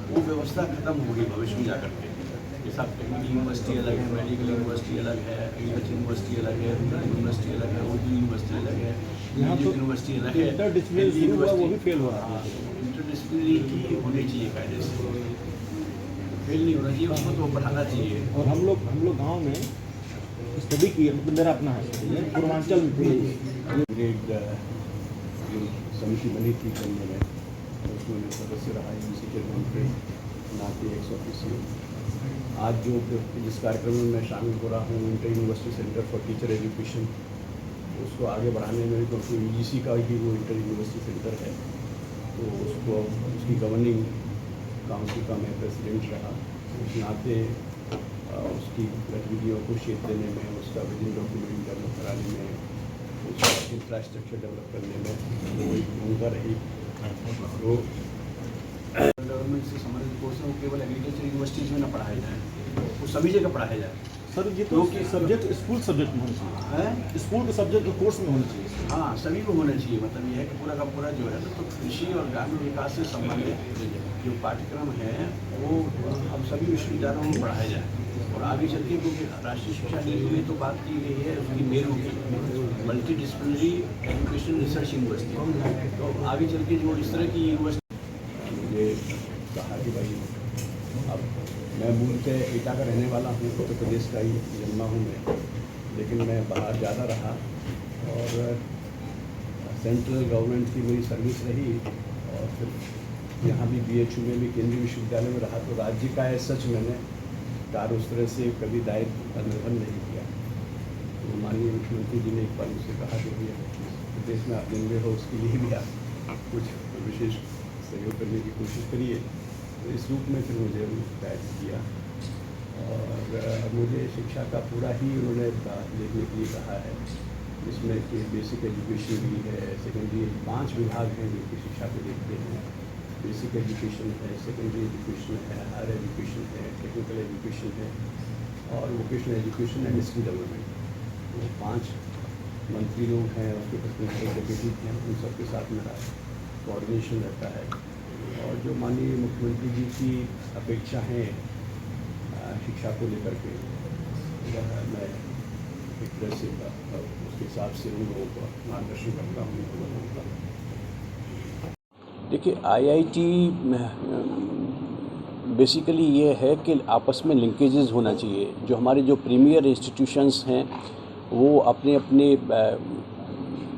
वो व्यवस्था खत्म हो गई भविष्य में जाकर के। जैसा टेक्निकल यूनिवर्सिटी अलग है, मेडिकल यूनिवर्सिटी अलग है, एग्रीकल्चर यूनिवर्सिटी अलग है, रूरल यूनिवर्सिटी अलग है, उर्दू यूनिवर्सिटी अलग है, म्यूजिक यूनिवर्सिटी अलग है, इंटरडिसिप्लिनरी शुरू हुआ वो भी फेल हो रहा है। इंटरडिसिप्लिनरी ही होनी चाहिए कायदे से, फेल नहीं होना चाहिए, उसको तो बढ़ाना चाहिए। और हम लोग गांव में स्टडी किए, मतलब मेरा अपना है, पूर्वांचल में ग्रेड जो समिति बनी थी करने में, उसमें मैं सदस्य रहा यूनिवर्सिटी के नाम पे ना कि एक्स ऑफिसियो। आज जो जिस कार्यक्रम में मैं शामिल हो रहा हूँ, inter university centre for teacher education, उसको आगे बढ़ाने में, क्योंकि यूजीसी का ही वो इंटर यूनिवर्सिटी सेंटर है, तो उसको उसकी गवर्निंग काउंसिल का मैं प्रेसिडेंट रहा। उस नाते उसकी गतिविधियों को शेप देने में, उसका विजन डॉक्यूमेंट डेवलप कराने में, उसका इंफ्रास्ट्रक्चर डेवलप करने में वो एक भूमिका रही। तो गवर्नमेंट से संबंधित कोर्स है वो केवल एग्रीकल्चर यूनिवर्सिटीज़ में ना पढ़ाया जाए, वो सभी जगह पढ़ाया जाए। सर ये तो सब्जेक्ट स्कूल सब्जेक्ट में होना चाहिए, है स्कूल के सब्जेक्ट कोर्स में होना चाहिए। हाँ, सभी को होना चाहिए। मतलब यह है कि पूरा का पूरा जो है तो कृषि और ग्रामीण विकास से संबंधित जो पाठ्यक्रम है वो अब सभी विश्वविद्यालयों में पढ़ाया जाए। और आगे चल के, क्योंकि राष्ट्रीय शिक्षा नीति में तो बात की गई है उसकी मेरू की multi disciplinary education research university, तो आगे चल के जो इस तरह की यूनिवर्सिटी। मुझे कहा कि भाई, अब मैं मूलतः एटा का रहने वाला हूँ, उत्तर प्रदेश का ही जन्मा हूँ मैं, लेकिन मैं बाहर ज़्यादा रहा और सेंट्रल गवर्नमेंट की मेरी सर्विस रही, और फिर यहाँ भी BHU में भी केंद्रीय विश्वविद्यालय में रहा। तो राज्य का है सच मैंने कार्य उस तरह से कभी दायित्व का निर्वहन नहीं किया। तो माननीय मुख्यमंत्री जी ने एक बार मुझसे कहा कि भैया प्रदेश में आप जिन में हो उसके लिए भी आप कुछ विशेष सहयोग करने की कोशिश करिए। तो इस रूप में फिर मुझे दायित्व दिया, और मुझे शिक्षा का पूरा ही उन्होंने देखने के लिए कहा है, जिसमें कि बेसिक एजुकेशन भी है, सेकेंडरी 5 विभाग हैं जो कि शिक्षा को देखते हैं। बेसिक एजुकेशन है, सेकेंडरी एजुकेशन है, हायर एजुकेशन है, टेक्निकल एजुकेशन है और vocational education and skill development. वो 5 मंत्री लोग हैं, उसके प्रिंसिपल सेक्रेटरी हैं, उन सबके साथ मेरा कोऑर्डिनेशन रहता है। और जो माननीय मुख्यमंत्री जी की अपेक्षा है शिक्षा को लेकर के, मैं एक तरह से उसके हिसाब से उन लोगों को मार्गदर्शन करता हूँ। देखिए, IIT बेसिकली ये है कि आपस में लिंकेजेस होना चाहिए। जो हमारे जो प्रीमियर इंस्टीट्यूशंस हैं वो अपने अपने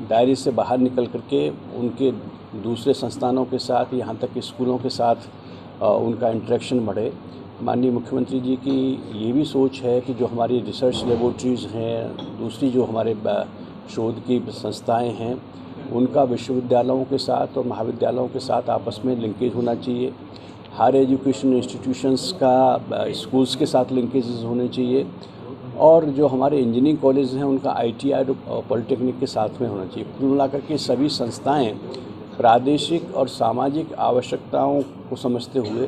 दायरे से बाहर निकल करके उनके दूसरे संस्थानों के साथ, यहाँ तक कि स्कूलों के साथ उनका इंटरेक्शन बढ़े। माननीय मुख्यमंत्री जी की ये भी सोच है कि जो हमारी रिसर्च लेबोरेटरीज़ हैं, दूसरी जो हमारे शोध की संस्थाएं हैं, उनका विश्वविद्यालयों के साथ और महाविद्यालयों के साथ आपस में लिंकेज होना चाहिए। हायर एजुकेशन इंस्टीट्यूशंस का स्कूल्स के साथ लिंकेजेस होने चाहिए, और जो हमारे इंजीनियरिंग कॉलेज हैं उनका ITI और पॉलिटेक्निक के साथ में होना चाहिए। कुल मिलाकर के सभी संस्थाएं प्रादेशिक और सामाजिक आवश्यकताओं को समझते हुए,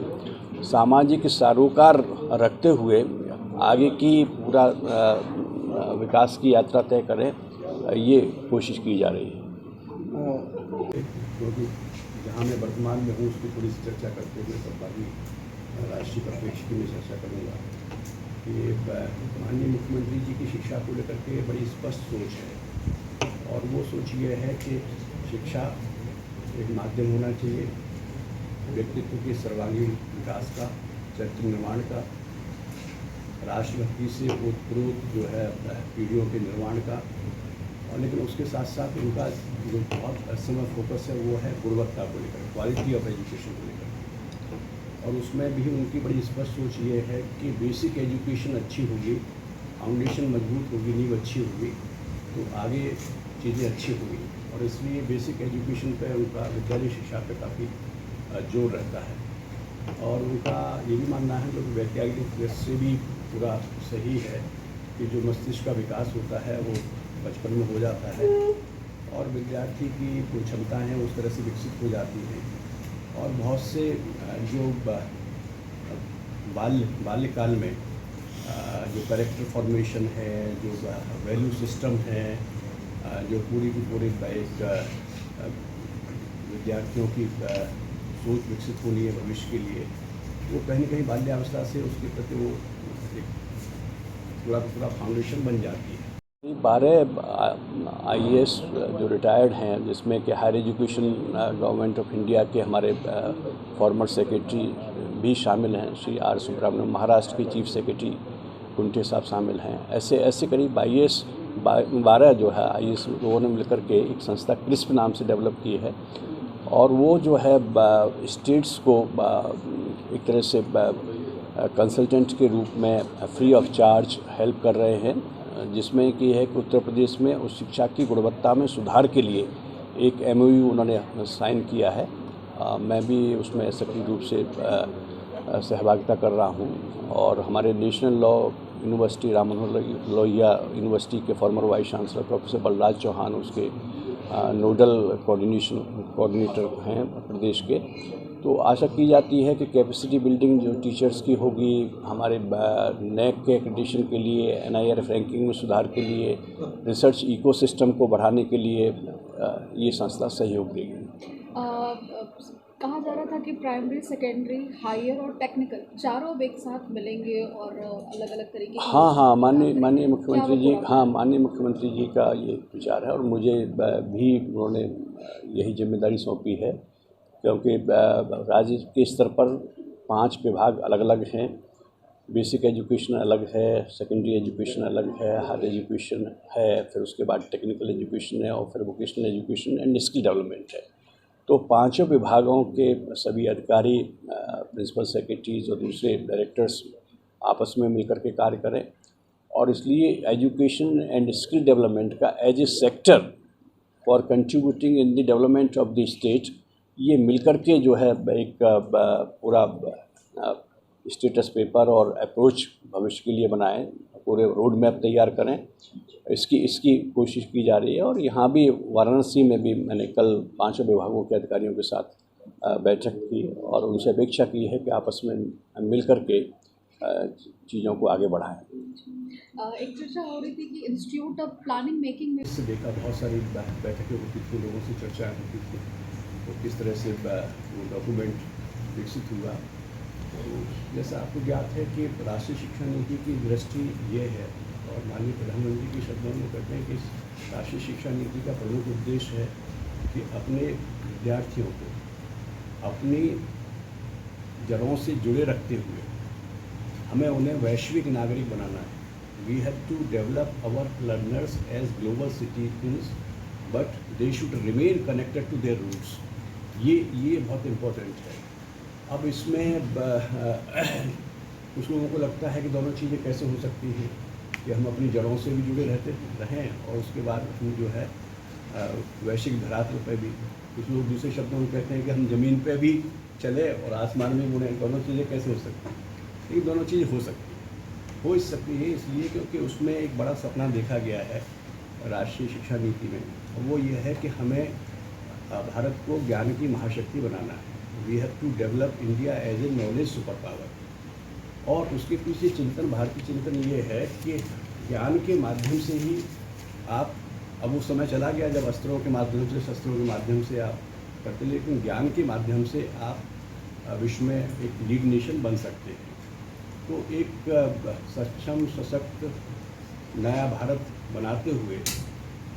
सामाजिक सरोकार रखते हुए आगे की पूरा विकास की यात्रा तय करें, ये कोशिश की जा रही है। क्योंकि जहाँ मैं वर्तमान में हूँ उसकी थोड़ी सी चर्चा करते हुए सरकारी राष्ट्रीय परिप्रेक्ष्य की मैं चर्चा करूँगा कि माननीय मुख्यमंत्री जी की शिक्षा को लेकर के बड़ी स्पष्ट सोच है, और वो सोच ये है कि शिक्षा एक माध्यम होना चाहिए व्यक्तित्व के सर्वांगीण विकास का, चरित्र निर्माण का, राष्ट्रभक्ति से ओतप्रोत जो है पीढ़ियों के निर्माण का, और लेकिन उसके साथ साथ उनका जो बहुत समय फोकस है वो है गुणवत्ता को लेकर, क्वालिटी ऑफ एजुकेशन को लेकर। और उसमें भी उनकी बड़ी स्पष्ट सोच ये है कि बेसिक एजुकेशन अच्छी होगी, फाउंडेशन मजबूत होगी, नींव अच्छी होगी तो आगे चीज़ें अच्छी होंगी। और इसलिए बेसिक एजुकेशन पर उनका विद्यालय शिक्षा पर काफ़ी जोर रहता है। और उनका ये भी मानना है, जो वैज्ञानिक दृष्टि से भी पूरा सही है, कि जो मस्तिष्क का विकास होता है वो बचपन में हो जाता है, और विद्यार्थी की जो क्षमताएँ हैं उस तरह से विकसित हो जाती हैं। और बहुत से जो बाल्यकाल में जो कैरेक्टर फॉर्मेशन है, जो वैल्यू सिस्टम है, जो पूरी की पूरी एक विद्यार्थियों की सोच विकसित होनी है भविष्य के लिए, वो कहीं ना कहीं बाल्यावस्था से उसके प्रति वो एक पूरा फाउंडेशन बन जाती है। 12 IAS जो रिटायर्ड हैं, जिसमें कि higher education government of India के हमारे फॉर्मर सेक्रेटरी भी शामिल हैं, श्री आर सुब्रमण्यम, महाराष्ट्र के चीफ सेक्रेटरी कुंटे साहब शामिल हैं। ऐसे करीब 12 जो है IAS लोगों ने मिलकर के एक संस्था क्रिस्प नाम से डेवलप की है, और वो जो है स्टेट्स को एक तरह से कंसल्टेंट के रूप में फ्री ऑफ चार्ज हेल्प कर रहे हैं, जिसमें कि है कि उत्तर प्रदेश में उस शिक्षा की गुणवत्ता में सुधार के लिए एक MOU उन्होंने साइन किया है। मैं भी उसमें सक्रिय रूप से सहभागिता कर रहा हूं, और हमारे national law university Ram Manohar Lohia university के former vice chancellor professor Balraj Chauhan उसके नोडल कोऑर्डिनेटर हैं प्रदेश के। तो आशा की जाती है कि कैपेसिटी बिल्डिंग जो टीचर्स की होगी, हमारे NAAC के एक्रेडिटेशन के लिए, NIRF रैंकिंग में सुधार के लिए, रिसर्च इकोसिस्टम को बढ़ाने के लिए ये संस्था सहयोग देगी। कहा जा रहा था कि प्राइमरी, सेकेंडरी, हायर और टेक्निकल चारों अब एक साथ मिलेंगे और अलग अलग तरीके की। हाँ, माननीय मुख्यमंत्री जी का ये विचार है, और मुझे भी उन्होंने यही जिम्मेदारी सौंपी है, क्योंकि राज्य के स्तर पर 5 विभाग अलग अलग हैं। बेसिक एजुकेशन अलग है, सेकेंडरी एजुकेशन अलग है, हायर एजुकेशन है, फिर उसके बाद टेक्निकल एजुकेशन है, और फिर vocational education and skill development है। तो 5 विभागों के सभी अधिकारी, प्रिंसिपल सेक्रेटरीज और दूसरे डायरेक्टर्स आपस में मिलकर के कार्य करें, और इसलिए एजुकेशन एंड स्किल डेवलपमेंट का as a sector for contributing in the development of the state, ये मिलकर के जो है एक पूरा स्टेटस पेपर और अप्रोच भविष्य के लिए बनाएं, पूरे रोड मैप तैयार करें। इसकी कोशिश की जा रही है, और यहाँ भी वाराणसी में भी मैंने कल 5 विभागों के अधिकारियों के साथ बैठक की, और उनसे अपेक्षा की है कि आपस में मिलकर के चीज़ों को आगे बढ़ाएं। एक चर्चा हो रही थी कि इंस्टीट्यूट ऑफ प्लानिंग मेकिंग में इससे देखा बहुत सारी बैठकें होती थी, लोगों से चर्चाएँ होती थी, तो किस तरह से वो डॉक्यूमेंट विकसित हुआ। तो जैसा आपको ज्ञात है कि राष्ट्रीय शिक्षा नीति की दृष्टि ये है, और माननीय प्रधानमंत्री के शब्दों में कहते हैं कि राष्ट्रीय शिक्षा नीति का प्रमुख उद्देश्य है कि अपने विद्यार्थियों को अपनी जड़ों से जुड़े रखते हुए हमें उन्हें वैश्विक नागरिक बनाना है। We have to develop our learners as global citizens, but they should remain connected to their roots. ये बहुत इम्पोर्टेंट है। अब इसमें कुछ लोगों को लगता है कि दोनों चीज़ें कैसे हो सकती हैं, कि हम अपनी जड़ों से भी जुड़े रहें, और उसके बाद हम जो है वैश्विक धरातल पर भी। कुछ लोग दूसरे शब्दों में कहते हैं कि हम ज़मीन पे भी चले और आसमान में उड़ें। दोनों चीज़ें कैसे हो सकती हैं? लेकिन दोनों चीज़ें हो सकती है इसलिए क्योंकि उसमें एक बड़ा सपना देखा गया है राष्ट्रीय शिक्षा नीति में, और वो ये है कि हमें भारत को ज्ञान की महाशक्ति बनाना है। We have to develop India as a knowledge super power. और उसके पीछे चिंतन, भारतीय चिंतन ये है कि ज्ञान के माध्यम से ही आप, अब वो समय चला गया जब अस्त्रों के माध्यम से, शस्त्रों के माध्यम से आप करते, लेकिन ज्ञान के माध्यम से आप विश्व में एक लीड नेशन बन सकते हैं। तो एक सक्षम, सशक्त नया भारत बनाते हुए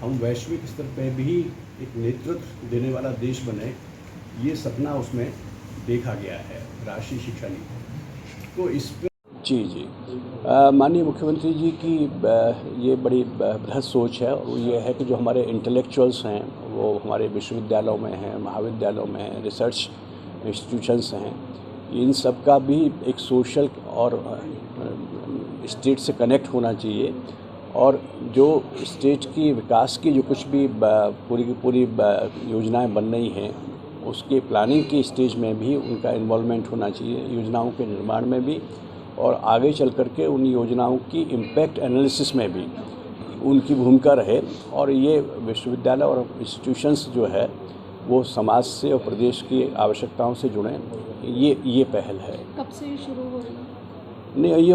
हम वैश्विक स्तर पर भी एक नेतृत्व देने वाला देश बने, ये सपना उसमें देखा गया है राष्ट्रीय शिक्षा नीति। तो इस पर जी माननीय मुख्यमंत्री जी की ये बड़ी बृहद सोच है, और ये है कि जो हमारे इंटेलेक्चुअल्स हैं वो हमारे विश्वविद्यालयों में हैं, महाविद्यालयों में हैं, रिसर्च इंस्टीट्यूशंस हैं, इन सब का भी एक सोशल और स्टेट से कनेक्ट होना चाहिए, और जो स्टेट की विकास की जो कुछ भी पूरी की पूरी योजनाएं बन रही हैं, उसके प्लानिंग की स्टेज में भी उनका इन्वॉल्वमेंट होना चाहिए, योजनाओं के निर्माण में भी, और आगे चल कर के उन योजनाओं की इम्पैक्ट एनालिसिस में भी उनकी भूमिका रहे। और ये विश्वविद्यालय और इंस्टीट्यूशंस जो है वो समाज से और प्रदेश की आवश्यकताओं से जुड़ें, ये पहल है। कब से शुरू हो रही है? नहीं, ये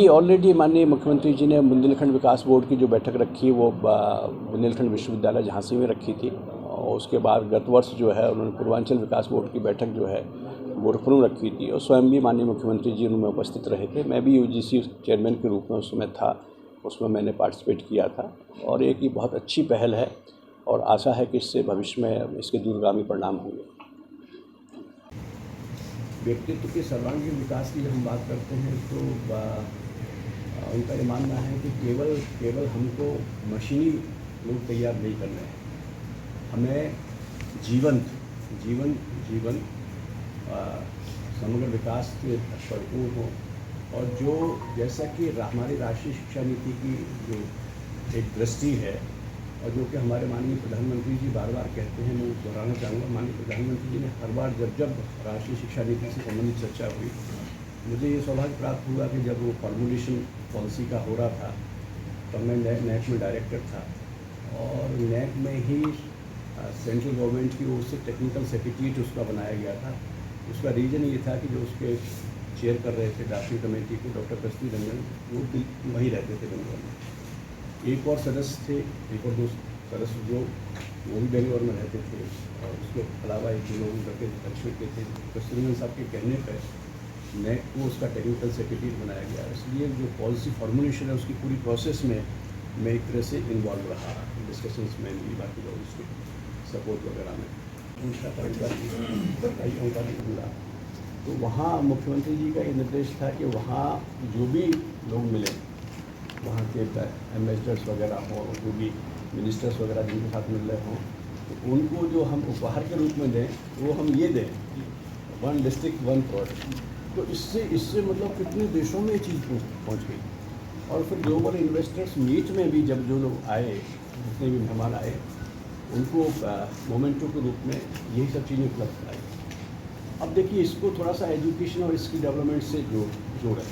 ऑलरेडी माननीय मुख्यमंत्री जी ने बुंदेलखंड विकास बोर्ड की जो बैठक रखी वो बुंदेलखंड विश्वविद्यालय झांसी में रखी थी, और उसके बाद गत वर्ष जो है उन्होंने पूर्वांचल विकास बोर्ड की बैठक जो है वो रिफॉर्म रखी थी और स्वयं भी माननीय मुख्यमंत्री जी उनमें उपस्थित रहे थे। मैं भी यूजीसी चेयरमैन के रूप में उस समय था, उसमें मैंने पार्टिसिपेट किया था और एक ये बहुत अच्छी पहल है और आशा है कि इससे भविष्य में इसके दूरगामी परिणाम होंगे। व्यक्तित्व के सर्वांगीण विकास की जब हम बात करते हैं तो उनका ये मानना है कि केवल हमको मशीनी लोग तैयार नहीं करने हैं, हमें जीवन समग्र विकास से भरपूर हो। और जो जैसा कि हमारी राष्ट्रीय शिक्षा नीति की जो एक दृष्टि है और जो कि हमारे माननीय प्रधानमंत्री जी बार बार कहते हैं, मैं दोहराना चाहूँगा, माननीय प्रधानमंत्री जी ने हर बार जब राष्ट्रीय शिक्षा नीति से संबंधित चर्चा हुई, मुझे ये सौभाग्य प्राप्त हुआ कि जब वो फॉर्मुलेशन पॉलिसी का हो रहा था तब मैं NAC में डायरेक्टर था और NAC में ही सेंट्रल गवर्नमेंट की ओर से टेक्निकल सेक्रेटरीट उसका बनाया गया था। उसका रीज़न ये था कि जो उसके चेयर कर रहे थे ड्राफ्टिंग कमेटी को डॉक्टर कस्तूरी रंजन, वो वहीं रहते थे बेंगलोर में। एक और सदस्य थे, एक और दो सदस्य जो वो भी बेंगलोर में रहते थे और उसके अलावा एक दो लोग करके दक्षिण के थे। कस्तूरी रंजन साहब के कहने पर NAC को उसका टेक्निकल सेक्रेटरी बनाया गया। इसलिए जो पॉलिसी फॉर्मुलेशन है उसकी पूरी प्रोसेस में मैं एक तरह से इन्वॉल्व रहा, डिस्कशंस में भी, बाकी लोग उसके सपोर्ट वगैरह में। उनका उनका पूरा तो वहाँ मुख्यमंत्री जी का ये निर्देश था कि वहाँ जो भी लोग मिले, वहाँ के एम्बेसडर्स वगैरह हों, जो भी मिनिस्टर्स वगैरह जिनके साथ मिल रहे हों, तो उनको जो हम उपहार के रूप में दें वो हम ये दें, 1 डिस्ट्रिक्ट 1 प्रोडक्ट। तो इससे मतलब कितने देशों में ये चीज़ पहुँच गई। और फिर ग्लोबल इन्वेस्टर्स मीट में भी जब जो लोग आए, जितने भी मेहमान आए, उनको मोमेंटो के रूप में यही सब चीज़ें उपलब्ध कराई। अब देखिए, इसको थोड़ा सा एजुकेशन और स्किल डेवलपमेंट से जोड़ें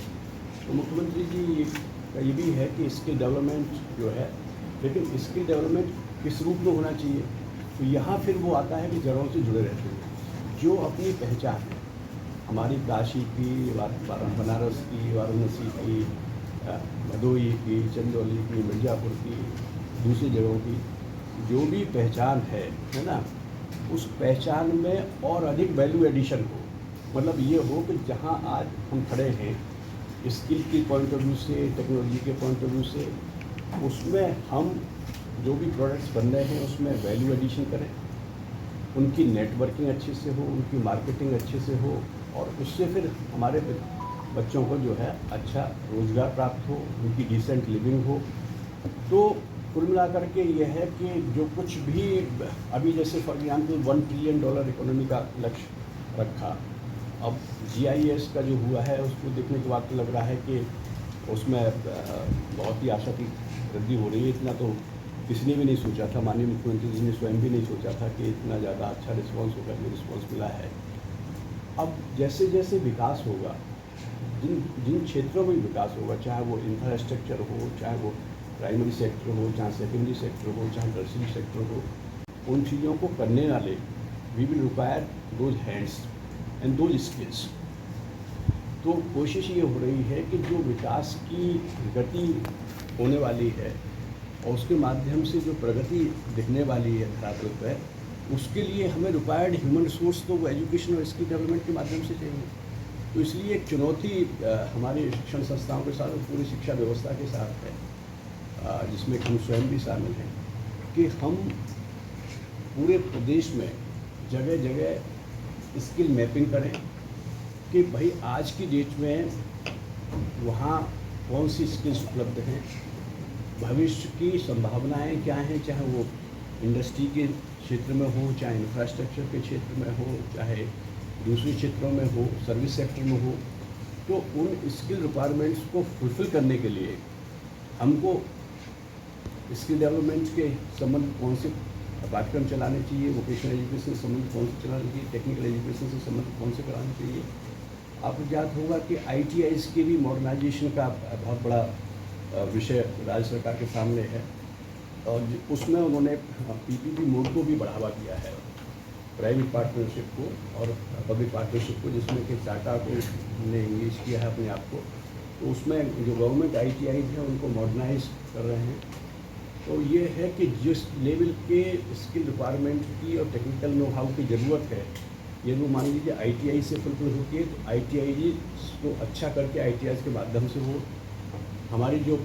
तो मुख्यमंत्री जी का ये भी है कि स्किल डेवलपमेंट जो है, लेकिन स्किल डेवलपमेंट किस रूप में होना चाहिए, तो यहाँ फिर वो आता है कि जड़ों से जुड़े रहते हैं। जो अपनी पहचान है, हमारी काशी की, बनारस की, वाराणसी की, भदोही की, चंदौली की, मिर्ज़ापुर की, दूसरी जगहों की जो भी पहचान है ना, उस पहचान में और अधिक वैल्यू एडिशन हो। मतलब ये हो कि जहाँ आज हम खड़े हैं स्किल की पॉइंट ऑफ व्यू से, टेक्नोलॉजी के पॉइंट ऑफ व्यू से, उसमें हम जो भी प्रोडक्ट्स बन रहे हैं उसमें वैल्यू एडिशन करें, उनकी नेटवर्किंग अच्छे से हो, उनकी मार्केटिंग अच्छे से हो और उससे फिर हमारे बच्चों को जो है अच्छा रोज़गार प्राप्त हो, उनकी डिसेंट लिविंग हो। तो कुल मिलाकर के ये है कि जो कुछ भी अभी जैसे फॉर एग्जाम्पल $1 ट्रिलियन इकोनॉमी का लक्ष्य रखा, अब GIS का जो हुआ है उसको देखने के बाद तो लग रहा है कि उसमें बहुत ही आशा की वृद्धि हो रही है। इतना तो किसी ने भी नहीं सोचा था, माननीय मुख्यमंत्री जी ने स्वयं भी नहीं सोचा था कि इतना ज़्यादा अच्छा रिस्पॉन्स होगा, जो रिस्पॉन्स मिला है। अब जैसे जैसे विकास होगा, जिन क्षेत्रों में विकास होगा, चाहे वो इंफ्रास्ट्रक्चर हो, चाहे वो प्राइमरी सेक्टर हो, चाहे सेकेंडरी सेक्टर हो, चाहे टर्शियरी सेक्टर हो, उन चीज़ों को करने वाले we will require those hands and those skills. तो कोशिश ये हो रही है कि जो विकास की गति होने वाली है और उसके माध्यम से जो प्रगति दिखने वाली है धरातल पर, उसके लिए हमें रिक्वायर्ड ह्यूमन रिसोर्स तो वो एजुकेशन और स्किल डेवलपमेंट के माध्यम से चाहिए। तो इसलिए एक चुनौती हमारी शिक्षण संस्थाओं के साथ और पूरी शिक्षा व्यवस्था के साथ है, जिसमें हम स्वयं भी शामिल हैं, कि हम पूरे प्रदेश में जगह जगह स्किल मैपिंग करें कि भाई आज की डेट में वहाँ कौन सी स्किल्स उपलब्ध हैं, भविष्य की संभावनाएं क्या हैं, चाहे वो इंडस्ट्री के क्षेत्र में हो, चाहे इंफ्रास्ट्रक्चर के क्षेत्र में हो, चाहे दूसरे क्षेत्रों में हो, सर्विस सेक्टर में हो। तो उन स्किल रिक्वायरमेंट्स को फुलफ़िल करने के लिए हमको स्किल डेवलपमेंट के संबंध कौन से पाठ्यक्रम चलाने चाहिए, वोकेशनल एजुकेशन से संबंधित कौन से चलाने चाहिए, टेक्निकल एजुकेशन से संबंधित कौन से कराने चाहिए। आपको याद होगा कि ITIs के भी मॉडर्नाइजेशन का बहुत बड़ा विषय राज्य सरकार के सामने है और उसमें उन्होंने PPP मोड को भी बढ़ावा दिया है, प्राइवेट पार्टनरशिप को और पब्लिक पार्टनरशिप को, जिसमें कि टाटा को ने इंगेज किया है अपने आप को। तो उसमें जो गवर्नमेंट ITIs हैं उनको मॉडर्नाइज कर रहे हैं। तो ये है कि जिस लेवल के स्किल रिक्वायरमेंट की और टेक्निकल नो हाउ की ज़रूरत है, यदि वो मान लीजिए ITI से फुलफिल होती है तो ITI को अच्छा करके ITI के माध्यम से वो हमारी जो